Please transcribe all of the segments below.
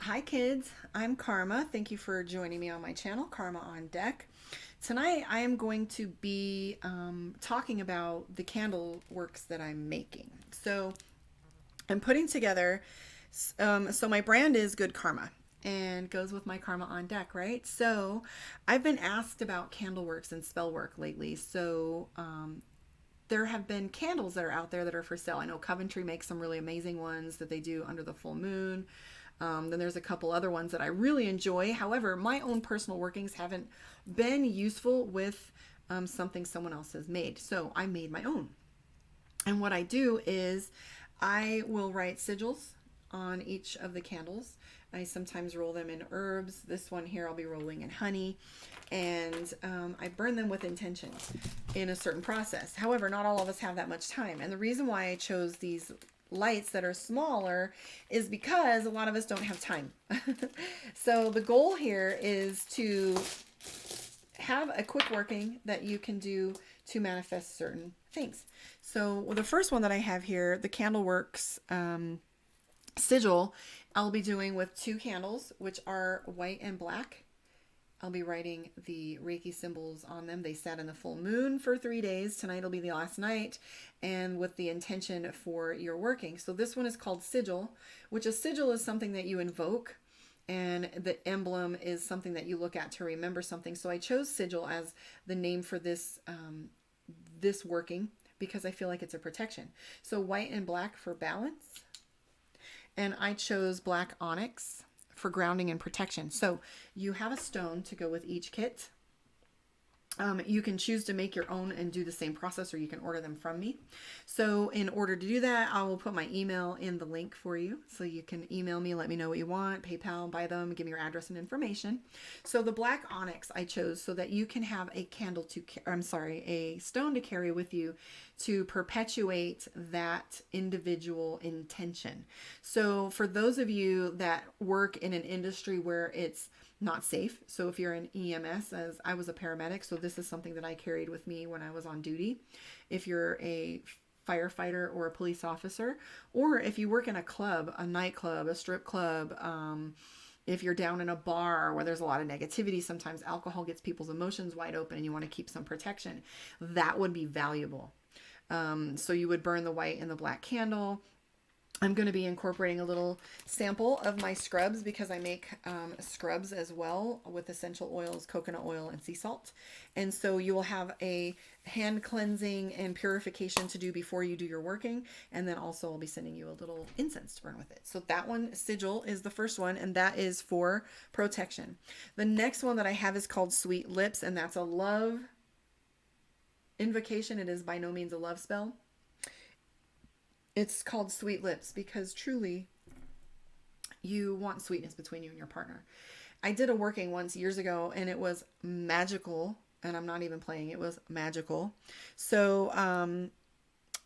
Hi kids, I'm Karma. Thank you for joining me on my channel, Karma on Deck. Tonight I am going to be talking about the candle works that I'm making. So I'm putting together, so my brand is Good Karma and goes with my Karma on Deck, right? So I've been asked about candle works and spell work lately. So there have been candles that are out there that are for sale. I know Coventry makes some really amazing ones that they do under the full moon. Then there's a couple other ones that I really enjoy. However, my own personal workings haven't been useful with something someone else has made. So I made my own. And what I do is I will write sigils on each of the candles. I sometimes roll them in herbs. This one here I'll be rolling in honey. And I burn them with intention in a certain process. However, not all of us have that much time. And the reason why I chose these lights that are smaller is because a lot of us don't have time. So the goal here is to have a quick working that you can do to manifest certain things. So the first one that I have here, the CandleWorks sigil, I'll be doing with two candles, which are white and black. I'll be writing the Reiki symbols on them. They sat in the full moon for 3 days. Tonight will be the last night, and with the intention for your working. So this one is called Sigil, which a sigil is something that you invoke, and the emblem is something that you look at to remember something. So I chose Sigil as the name for this this working because I feel like it's a protection. So white and black for balance, and I chose black onyx for grounding and protection. So you have a stone to go with each kit. You can choose to make your own and do the same process, or you can order them from me. So in order to do that, I will put my email in the link for you. So you can email me, let me know what you want, PayPal, buy them, give me your address and information. So the black onyx I chose so that you can have a a stone to carry with you to perpetuate that individual intention. So for those of you that work in an industry where it's not safe. So if you're in EMS, as I was a paramedic, so this is something that I carried with me when I was on duty. If you're a firefighter or a police officer, or if you work in a club, a nightclub, a strip club, if you're down in a bar where there's a lot of negativity, sometimes alcohol gets people's emotions wide open and you want to keep some protection, that would be valuable. So you would burn the white and the black candle. I'm going to be incorporating a little sample of my scrubs because I make scrubs as well with essential oils, coconut oil, and sea salt. And so you will have a hand cleansing and purification to do before you do your working. And then also I'll be sending you a little incense to burn with it. So that one, Sigil, is the first one, and that is for protection. The next one that I have is called Sweet Lips, and that's a love invocation. It is by no means a love spell. It's called Sweet Lips because truly you want sweetness between you and your partner. I did a working once years ago and it was magical, and I'm not even playing, it was magical. So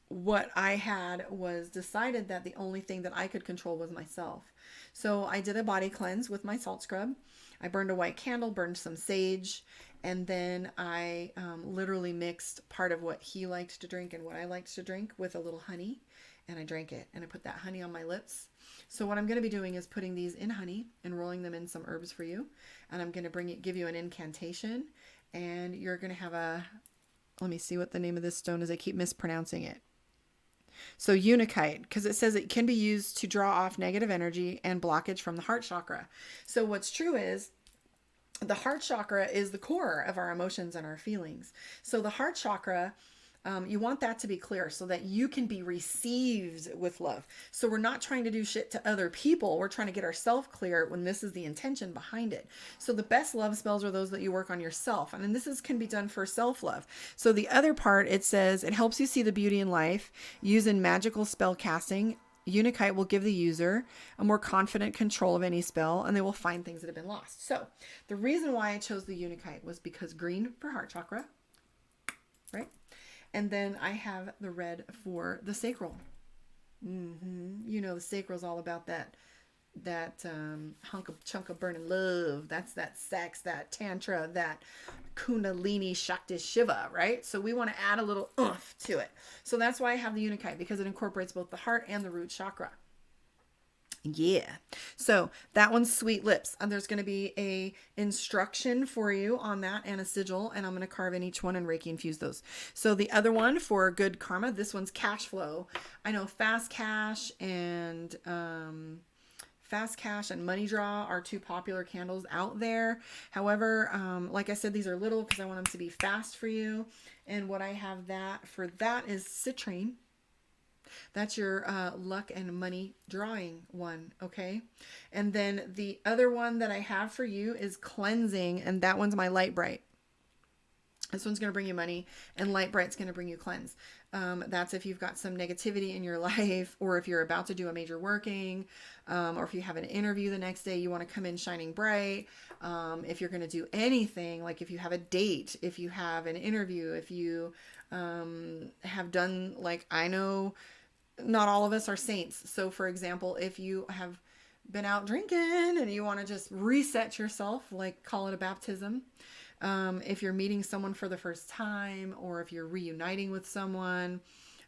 what I had was decided that the only thing that I could control was myself. So I did a body cleanse with my salt scrub. I burned a white candle, burned some sage, and then I literally mixed part of what he liked to drink and what I liked to drink with a little honey. And I drank it, and I put that honey on my lips. So what I'm going to be doing is putting these in honey and rolling them in some herbs for you. And I'm going to give you an incantation, and you're going to have let me see what the name of this stone is. I keep mispronouncing it. So unakite, because it says it can be used to draw off negative energy and blockage from the heart chakra. So what's true is the heart chakra is the core of our emotions and our feelings. So the heart chakra, you want that to be clear so that you can be received with love. So we're not trying to do shit to other people. We're trying to get ourselves clear when this is the intention behind it. So the best love spells are those that you work on yourself. And then can be done for self-love. So the other part, it says it helps you see the beauty in life. Use in magical spell casting. Unakite will give the user a more confident control of any spell, and they will find things that have been lost. So the reason why I chose the Unakite was because green for heart chakra, right? And then I have the red for the sacral. You know, the sacral is all about that chunk of burning love. That's that sex, that tantra, that kundalini shakti shiva, right? So we want to add a little oomph to it. So that's why I have the Unakite, because it incorporates both the heart and the root chakra. Yeah. So that one's Sweet Lips. And there's going to be a instruction for you on that and a sigil. And I'm going to carve in each one and Reiki infuse those. So the other one for good karma, this one's Cash Flow. I know Fast Cash and Money Draw are two popular candles out there. However, like I said, these are little because I want them to be fast for you. And what I have that is Citrine. That's your luck and money drawing one, okay? And then the other one that I have for you is Cleansing, and that one's my Light Bright. This one's going to bring you money, and Light Bright's going to bring you cleanse. That's if you've got some negativity in your life, or if you're about to do a major working, or if you have an interview the next day, you want to come in shining bright. If you're going to do anything, like if you have a date, if you have an interview, if you have done, like, I know not all of us are saints. So for example, if you have been out drinking and you want to just reset yourself, like call it a baptism. If you're meeting someone for the first time, or if you're reuniting with someone,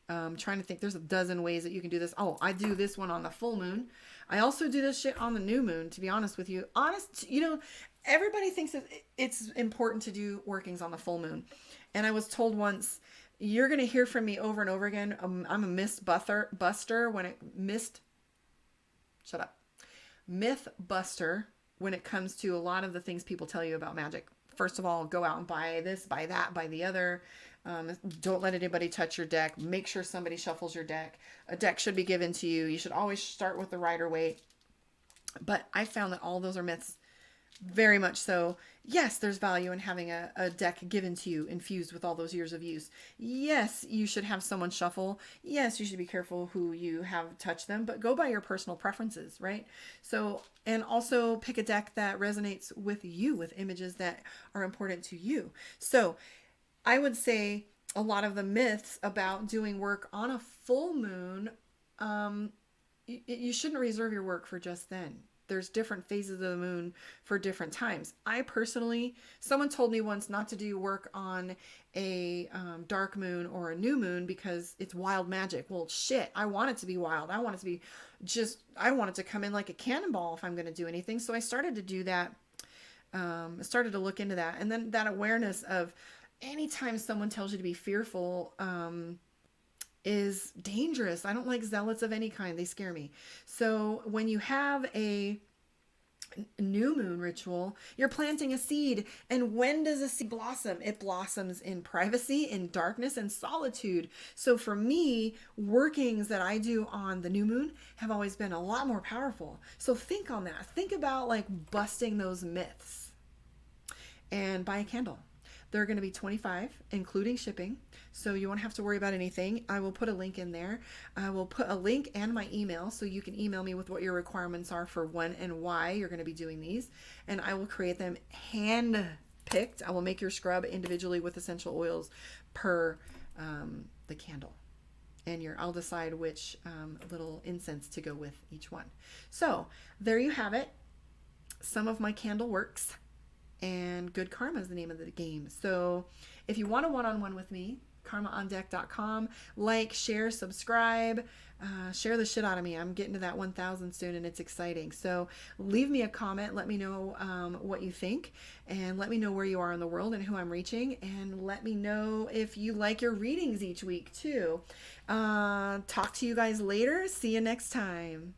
trying to think, there's a dozen ways that you can do this. Oh, I do this one on the full moon. I also do this shit on the new moon, to be honest with you. Everybody thinks that it's important to do workings on the full moon. And I was told once, you're going to hear from me over and over again. I'm a myth buster when it myth buster when it comes to a lot of the things people tell you about magic. First of all, go out and buy this, buy that, buy the other. Don't let anybody touch your deck. Make sure somebody shuffles your deck. A deck should be given to you. You should always start with the Rider-Waite. But I found that all those are myths. Very much so. Yes, there's value in having a deck given to you, infused with all those years of use. Yes, you should have someone shuffle. Yes, you should be careful who you have touch them, but go by your personal preferences, right? So, and also pick a deck that resonates with you, with images that are important to you. So I would say a lot of the myths about doing work on a full moon, you shouldn't reserve your work for just then. There's different phases of the moon for different times. I personally, someone told me once not to do work on a dark moon or a new moon because it's wild magic. Well, shit, I want it to be wild. I want it to be I want it to come in like a cannonball if I'm going to do anything. So I started to do that. I started to look into that. And then that awareness of anytime someone tells you to be fearful, is dangerous. I don't like zealots of any kind. They scare me. So when you have a new moon ritual, you're planting a seed. And when does a seed blossom? It blossoms in privacy, in darkness, and solitude. So for me, workings that I do on the new moon have always been a lot more powerful. So think on that. Think about like busting those myths and buy a candle. They're going to be $25, including shipping. So you won't have to worry about anything. I will put a link in there. I will put a link and my email so you can email me with what your requirements are for when and why you're going to be doing these. And I will create them hand picked. I will make your scrub individually with essential oils per the candle. And I'll decide which little incense to go with each one. So there you have it. Some of my candle works. And Good Karma is the name of the game. So if you want a one-on-one with me, karmaondeck.com. Like, share, subscribe, share the shit out of me. I'm getting to that 1,000 soon and it's exciting. So leave me a comment. Let me know what you think, and let me know where you are in the world and who I'm reaching. And let me know if you like your readings each week too. Talk to you guys later. See you next time.